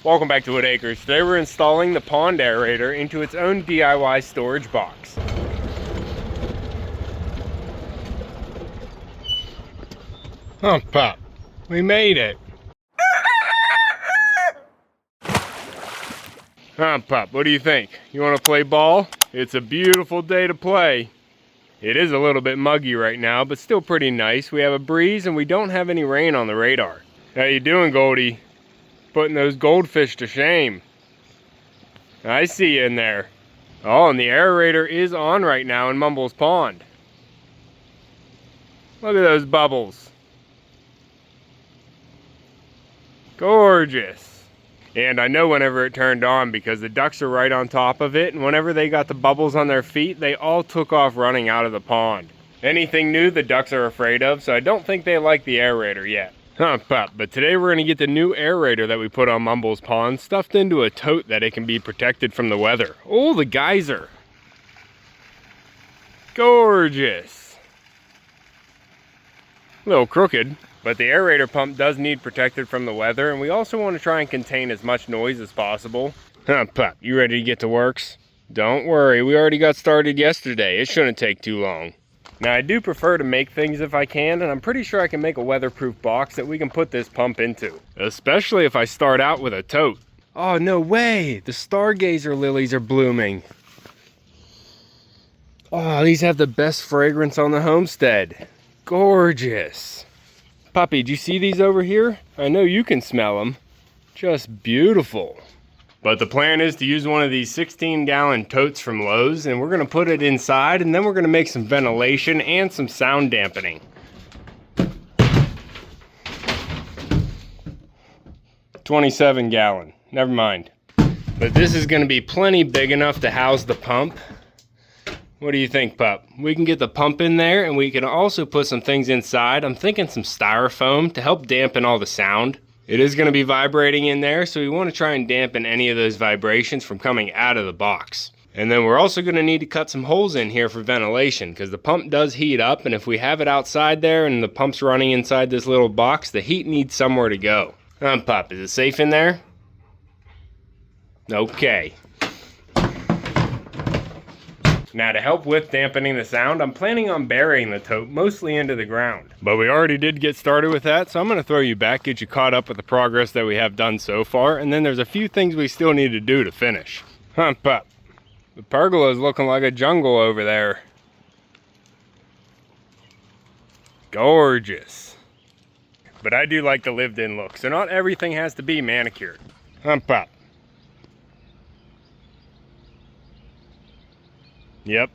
Welcome back to Whitt Acres. Today we're installing the pond aerator into its own DIY storage box. Oh, Pop, we made it. Huh, Pop, what do you think? You want to play ball? It's a beautiful day to play. It is a little bit muggy right now, but still pretty nice. We have a breeze and we don't have any rain on the radar. How you doing, Goldie? Putting those goldfish to shame. I see you in there. Oh, and the aerator is on right now in Mumble's pond. Look at those bubbles. Gorgeous. And I know whenever it turned on because the ducks are right on top of it, and whenever they got the bubbles on their feet, they all took off running out of the pond. Anything new the ducks are afraid of, so I don't think they like the aerator yet. Huh, Pup, but today we're going to get the new aerator that we put on Mumble's pond stuffed into a tote that it can be protected from the weather. Oh, the geyser. Gorgeous. A little crooked, but the aerator pump does need protected from the weather, and we also want to try and contain as much noise as possible. Huh, Pup, you ready to get to works? Don't worry, we already got started yesterday. It shouldn't take too long. Now, I do prefer to make things if I can, and I'm pretty sure I can make a weatherproof box that we can put this pump into. Especially if I start out with a tote. Oh, no way! The stargazer lilies are blooming. Oh, these have the best fragrance on the homestead. Gorgeous. Puppy, do you see these over here? I know you can smell them. Just beautiful. But the plan is to use one of these 16-gallon totes from Lowe's, and we're going to put it inside, and then we're going to make some ventilation and some sound dampening. 27-gallon. Never mind. But this is going to be plenty big enough to house the pump. What do you think, Pup? We can get the pump in there, and we can also put some things inside. I'm thinking some styrofoam to help dampen all the sound. It is going to be vibrating in there, so we want to try and dampen any of those vibrations from coming out of the box. And then we're also going to need to cut some holes in here for ventilation, because the pump does heat up, and if we have it outside there and the pump's running inside this little box, the heat needs somewhere to go. Pup, is it safe in there? Okay. Now, to help with dampening the sound, I'm planning on burying the tote mostly into the ground. But we already did get started with that, so I'm going to throw you back, get you caught up with the progress that we have done so far, and then there's a few things we still need to do to finish. Huh, Pup? The pergola is looking like a jungle over there. Gorgeous. But I do like the lived-in look, so not everything has to be manicured. Huh, Pup? Yep.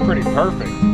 pretty perfect.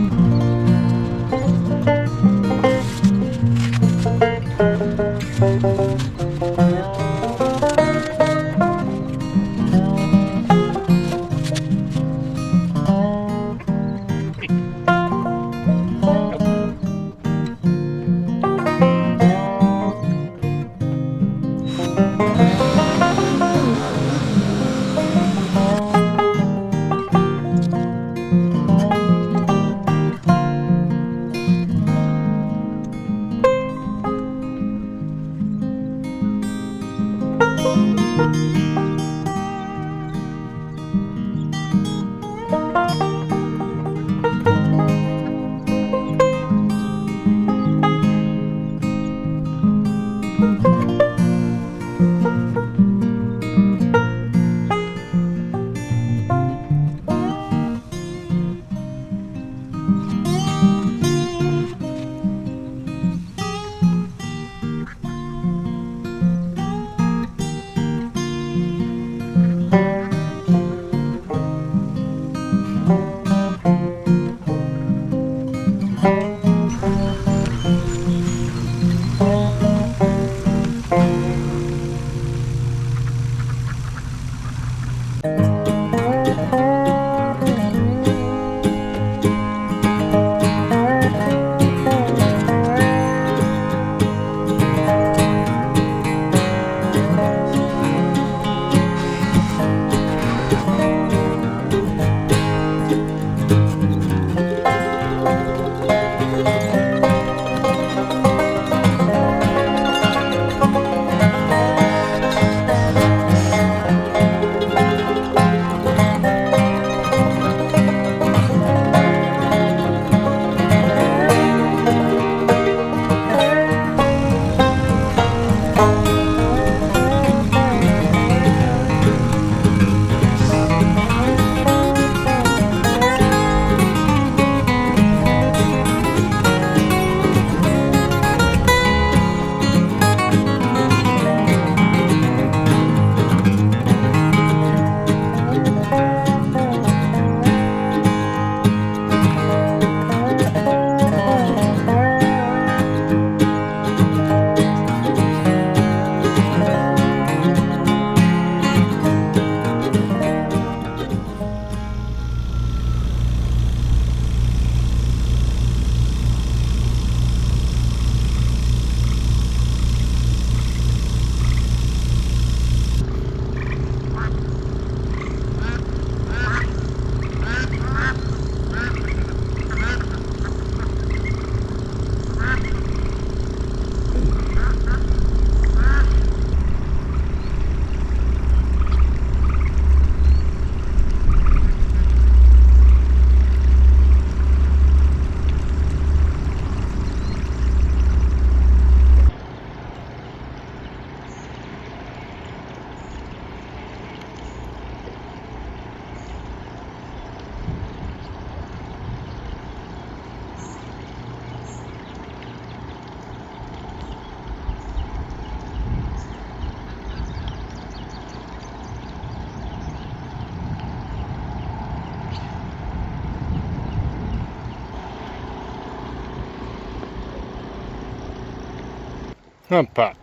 Come Pop.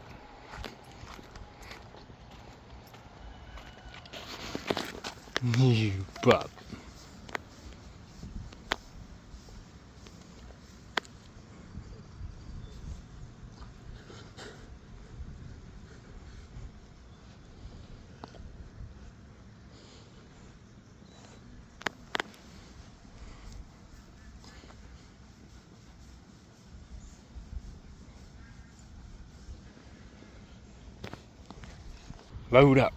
You pup. Load up.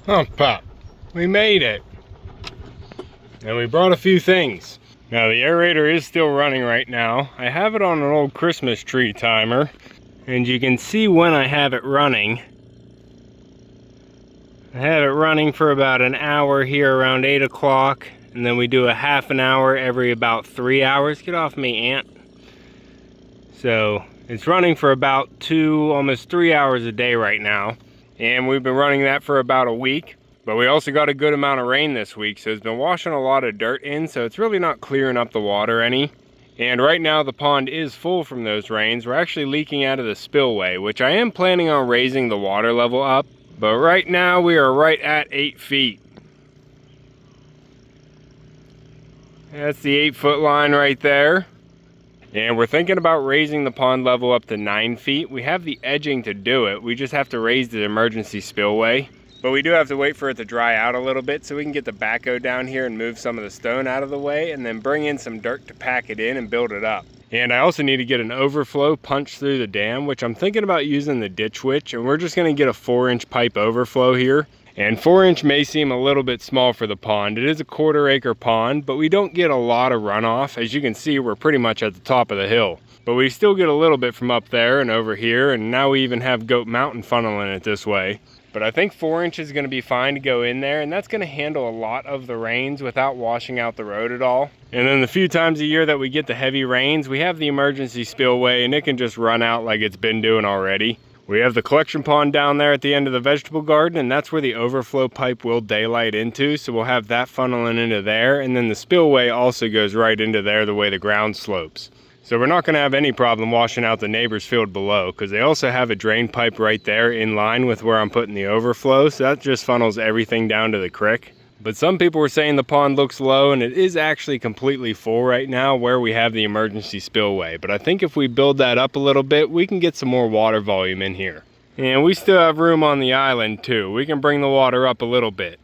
Oh, Pop, we made it. And we brought a few things. Now the aerator is still running right now. I have it on an old Christmas tree timer. And you can see when I have it running. I have it running for about an hour here around 8 o'clock. And then we do a half an hour every about 3 hours. Get off me, ant. So it's running for about 2, almost 3 hours a day right now. And we've been running that for about a week. But we also got a good amount of rain this week, so it's been washing a lot of dirt in, so it's really not clearing up the water any. And right now the pond is full from those rains. We're actually leaking out of the spillway, which I am planning on raising the water level up. But right now we are right at 8 feet. That's the 8-foot line right there. And we're thinking about raising the pond level up to 9 feet. We have the edging to do it. We just have to raise the emergency spillway. But we do have to wait for it to dry out a little bit so we can get the backhoe down here and move some of the stone out of the way and then bring in some dirt to pack it in and build it up. And I also need to get an overflow punched through the dam, which I'm thinking about using the ditch witch, and we're just going to get a 4-inch pipe overflow here. And 4-inch may seem a little bit small for the pond. It is a 1/4 acre pond, but we don't get a lot of runoff. As you can see, we're pretty much at the top of the hill. But we still get a little bit from up there and over here, and now we even have Goat Mountain funneling it this way. But I think 4 inches is going to be fine to go in there, and that's going to handle a lot of the rains without washing out the road at all. And then the few times a year that we get the heavy rains, we have the emergency spillway, and it can just run out like it's been doing already. We have the collection pond down there at the end of the vegetable garden, and that's where the overflow pipe will daylight into, so we'll have that funneling into there, and then the spillway also goes right into there the way the ground slopes. So we're not going to have any problem washing out the neighbor's field below, because they also have a drain pipe right there in line with where I'm putting the overflow, so that just funnels everything down to the creek. But some people were saying the pond looks low, and it is actually completely full right now where we have the emergency spillway. But I think if we build that up a little bit, we can get some more water volume in here. And we still have room on the island too. We can bring the water up a little bit.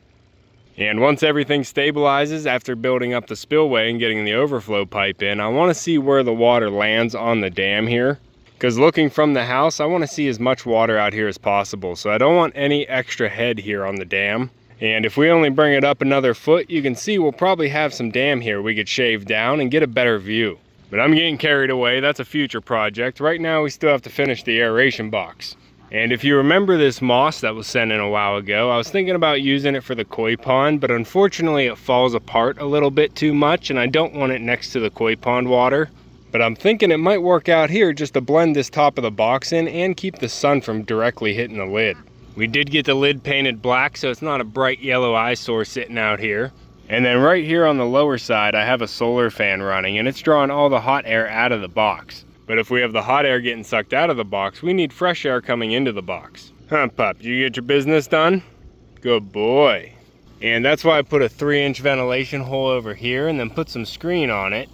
And once everything stabilizes after building up the spillway and getting the overflow pipe in, I want to see where the water lands on the dam here. Because looking from the house, I want to see as much water out here as possible. So I don't want any extra head here on the dam. And if we only bring it up another foot, you can see we'll probably have some dam here we could shave down and get a better view. But I'm getting carried away. That's a future project. Right now we still have to finish the aeration box. And if you remember this moss that was sent in a while ago, I was thinking about using it for the koi pond, but unfortunately it falls apart a little bit too much and I don't want it next to the koi pond water. But I'm thinking it might work out here just to blend this top of the box in and keep the sun from directly hitting the lid. We did get the lid painted black, so it's not a bright yellow eyesore sitting out here. And then right here on the lower side, I have a solar fan running, and it's drawing all the hot air out of the box. But if we have the hot air getting sucked out of the box, we need fresh air coming into the box. Huh, Pup, did you get your business done? Good boy. And that's why I put a 3-inch ventilation hole over here and then put some screen on it.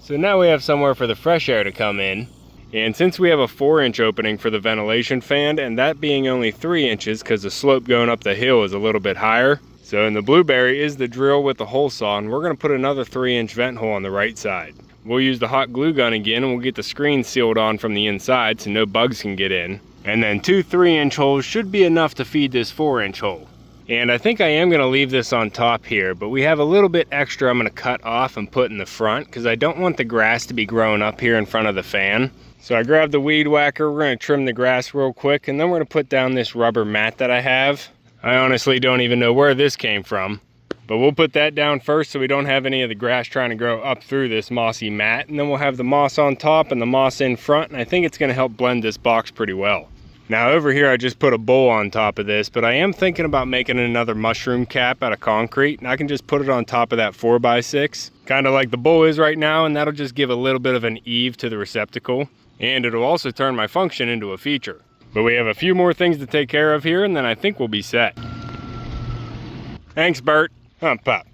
So now we have somewhere for the fresh air to come in. And since we have a 4-inch opening for the ventilation fan, and that being only 3 inches because the slope going up the hill is a little bit higher, so in the blueberry is the drill with the hole saw, and we're going to put another 3-inch vent hole on the right side. We'll use the hot glue gun again, and we'll get the screen sealed on from the inside so no bugs can get in. And then 2 3-inch holes should be enough to feed this 4-inch hole. And I think I am going to leave this on top here, but we have a little bit extra I'm going to cut off and put in the front because I don't want the grass to be growing up here in front of the fan. So I grabbed the weed whacker, we're going to trim the grass real quick, and then we're going to put down this rubber mat that I have. I honestly don't even know where this came from, but we'll put that down first so we don't have any of the grass trying to grow up through this mossy mat, and then we'll have the moss on top and the moss in front, and I think it's going to help blend this box pretty well. Now over here I just put a bowl on top of this, but I am thinking about making another mushroom cap out of concrete, and I can just put it on top of that 4x6, kind of like the bowl is right now, and that'll just give a little bit of an eave to the receptacle. And it'll also turn my function into a feature. But we have a few more things to take care of here, and then I think we'll be set. Thanks, Bert. Hump up.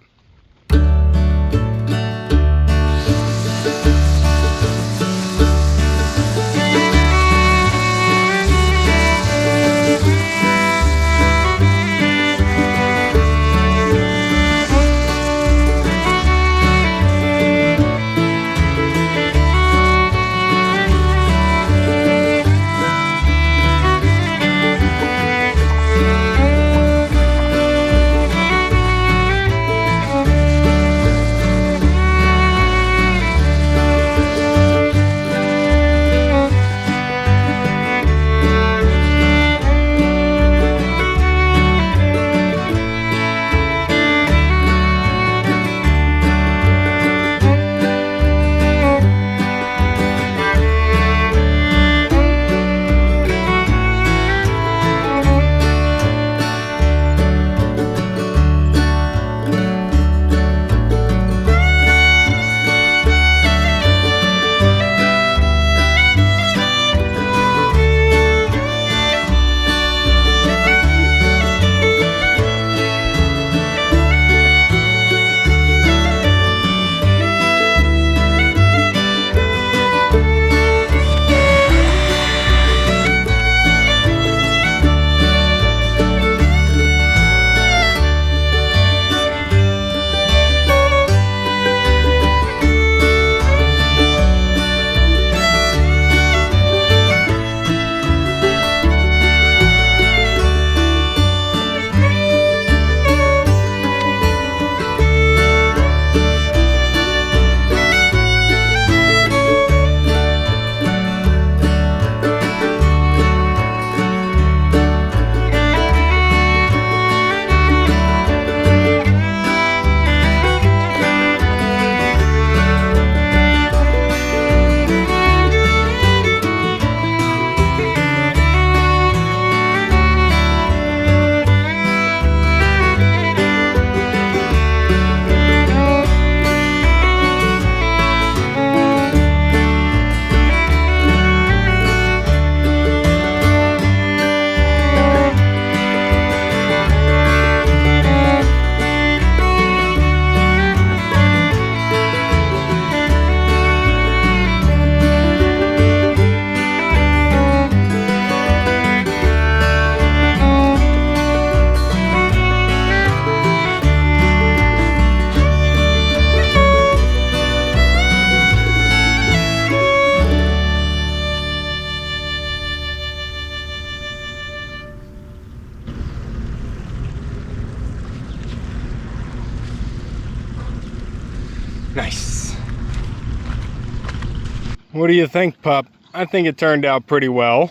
What do you think, pup? I think it turned out pretty well.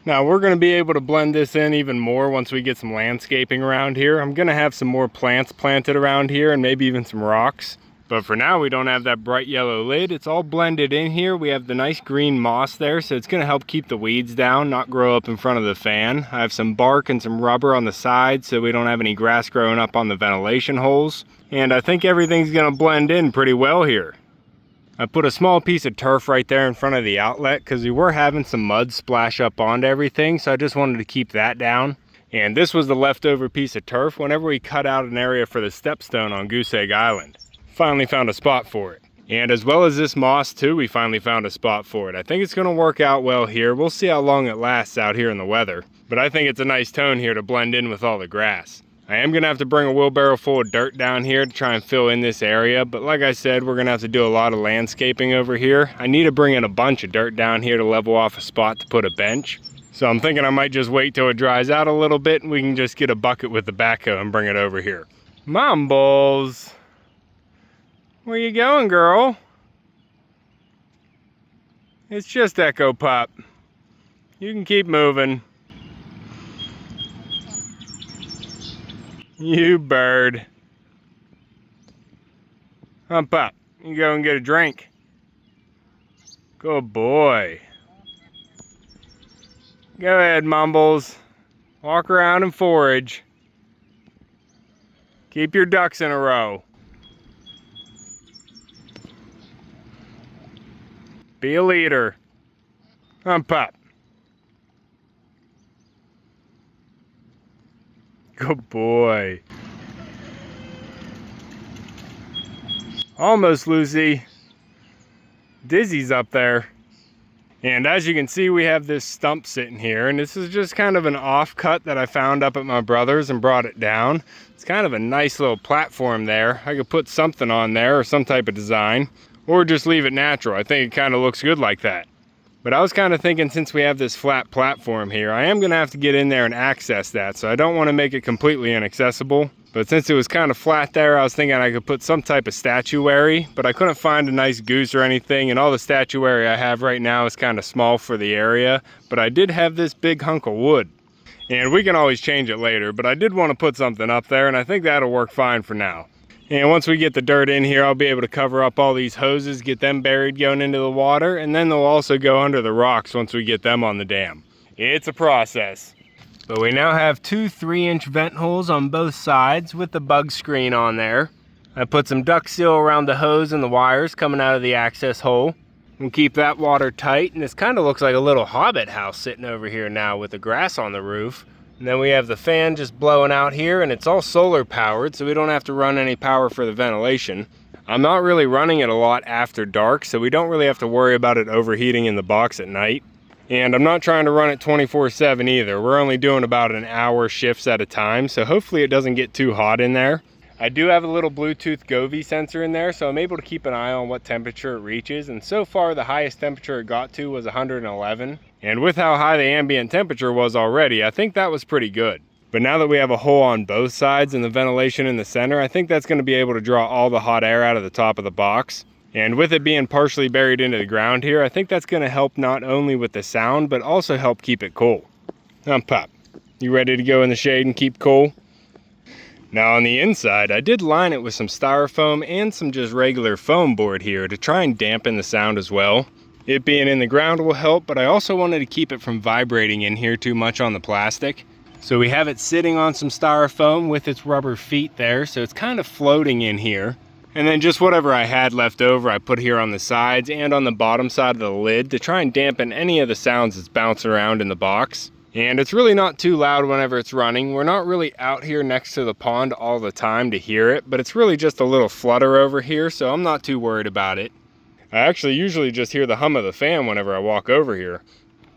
Now we're going to be able to blend this in even more once we get some landscaping around here. I'm going to have some more plants planted around here and maybe even some rocks. But for now we don't have that bright yellow lid. It's all blended in here. We have the nice green moss there, so it's going to help keep the weeds down, not grow up in front of the fan. I have some bark and some rubber on the side so we don't have any grass growing up on the ventilation holes. And I think everything's going to blend in pretty well here. I put a small piece of turf right there in front of the outlet because we were having some mud splash up onto everything, so I just wanted to keep that down. And this was the leftover piece of turf whenever we cut out an area for the stepstone on Goose Egg Island. Finally found a spot for it. And as well as this moss too, we finally found a spot for it. I think it's going to work out well here. We'll see how long it lasts out here in the weather. But I think it's a nice tone here to blend in with all the grass. I am going to have to bring a wheelbarrow full of dirt down here to try and fill in this area, but like I said, we're going to have to do a lot of landscaping over here. I need to bring in a bunch of dirt down here to level off a spot to put a bench. So I'm thinking I might just wait till it dries out a little bit and we can just get a bucket with the backhoe and bring it over here. Mumbles! Where you going, girl? It's just Echo Pup. You can keep moving. You bird. Hump up. You go and get a drink. Good boy. Go ahead, Mumbles. Walk around and forage. Keep your ducks in a row. Be a leader. Hump up. Good boy. Almost, Lucy. Dizzy's up there. And as you can see, we have this stump sitting here, and this is just kind of an offcut that I found up at my brother's and brought it down. It's kind of a nice little platform there. I could put something on there or some type of design, or just leave it natural. I think it kind of looks good like that. But I was kind of thinking, since we have this flat platform here, I am going to have to get in there and access that, so I don't want to make it completely inaccessible. But since it was kind of flat there, I was thinking I could put some type of statuary, but I couldn't find a nice goose or anything, and all the statuary I have right now is kind of small for the area. But I did have this big hunk of wood, and we can always change it later, but I did want to put something up there, and I think that'll work fine for now. And once we get the dirt in here, I'll be able to cover up all these hoses, get them buried going into the water, and then they'll also go under the rocks once we get them on the dam. It's a process. But we now have two 3-inch vent holes on both sides with the bug screen on there. I put some duck seal around the hose and the wires coming out of the access hole. We'll keep that water tight, and this kind of looks like a little Hobbit house sitting over here now with the grass on the roof. And then we have the fan just blowing out here, and it's all solar powered, so we don't have to run any power for the ventilation. I'm not really running it a lot after dark, so we don't really have to worry about it overheating in the box at night. And I'm not trying to run it 24/7 either. We're only doing about an hour shifts at a time, so hopefully it doesn't get too hot in there. I do have a little Bluetooth Govee sensor in there, so I'm able to keep an eye on what temperature it reaches, and so far the highest temperature it got to was 111. And with how high the ambient temperature was already, I think that was pretty good. But now that we have a hole on both sides and the ventilation in the center, I think that's going to be able to draw all the hot air out of the top of the box. And with it being partially buried into the ground here, I think that's going to help not only with the sound, but also help keep it cool. Pop, you ready to go in the shade and keep cool? Now on the inside, I did line it with some styrofoam and some just regular foam board here to try and dampen the sound as well. It being in the ground will help, but I also wanted to keep it from vibrating in here too much on the plastic. So we have it sitting on some styrofoam with its rubber feet there, so it's kind of floating in here. And then just whatever I had left over, I put here on the sides and on the bottom side of the lid to try and dampen any of the sounds that's bouncing around in the box. And it's really not too loud whenever it's running. We're not really out here next to the pond all the time to hear it, but it's really just a little flutter over here, so I'm not too worried about it. I actually usually just hear the hum of the fan whenever I walk over here.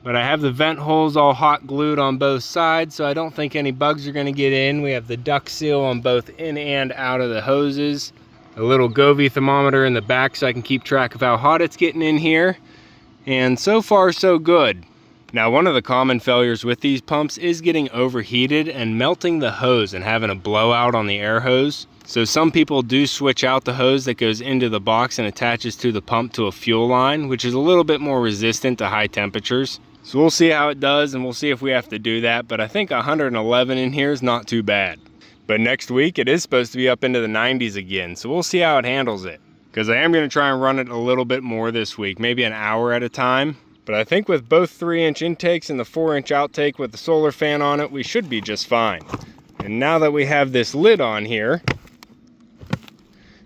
But I have the vent holes all hot glued on both sides, so I don't think any bugs are going to get in. We have the duck seal on both in and out of the hoses. A little Govee thermometer in the back so I can keep track of how hot it's getting in here. And so far so good. Now one of the common failures with these pumps is getting overheated and melting the hose and having a blowout on the air hose. So some people do switch out the hose that goes into the box and attaches to the pump to a fuel line, which is a little bit more resistant to high temperatures. So we'll see how it does, and we'll see if we have to do that, but I think 111 in here is not too bad. But next week it is supposed to be up into the 90s again, so we'll see how it handles it. Because I am going to try and run it a little bit more this week, maybe an hour at a time. But I think with both 3-inch intakes and the 4-inch outtake with the solar fan on it, we should be just fine. And now that we have this lid on here,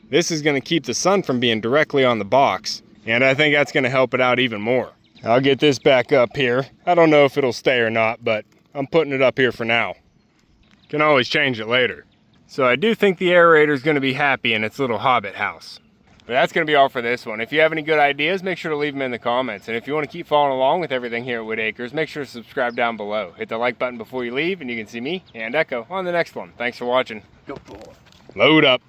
this is going to keep the sun from being directly on the box. And I think that's going to help it out even more. I'll get this back up here. I don't know if it'll stay or not, but I'm putting it up here for now. Can always change it later. So I do think the aerator is going to be happy in its little Hobbit house. But that's going to be all for this one. If you have any good ideas, make sure to leave them in the comments. And if you want to keep following along with everything here at Whitt Acres, make sure to subscribe down below. Hit the like button before you leave, and you can see me and Echo on the next one. Thanks for watching. Go for it. Load up.